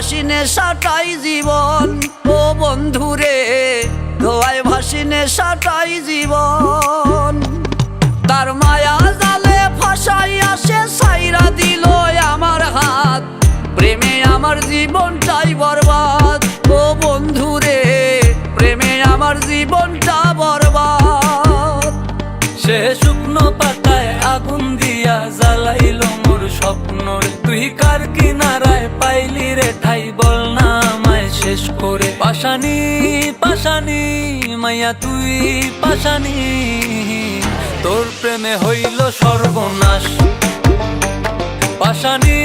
ভাসি নেশাটাই জীবন। ও বন্ধুরে ধোয়ায় ভাসি নেশাটাই জীবন। তার মায়া জালে ফাঁসাইয়া সে ছাইরা দিল আমার হাত, প্রেমে আমার জীবনটাই বরবাদ। ও বন্ধুরে প্রেমে আমার জীবনটা বরবাদ। সে শুকনো পাতায় আগুন দিয়া জ্বালাইল মোর স্বপ্নর। তুই কার কিনারায় পাইলি রে ঠাই বল না আমায় শেষ করে। পাশানি পাশানি মাইয়া তুই পাশানি, তোর প্রেমে হইল সর্বনাশ। পাশানি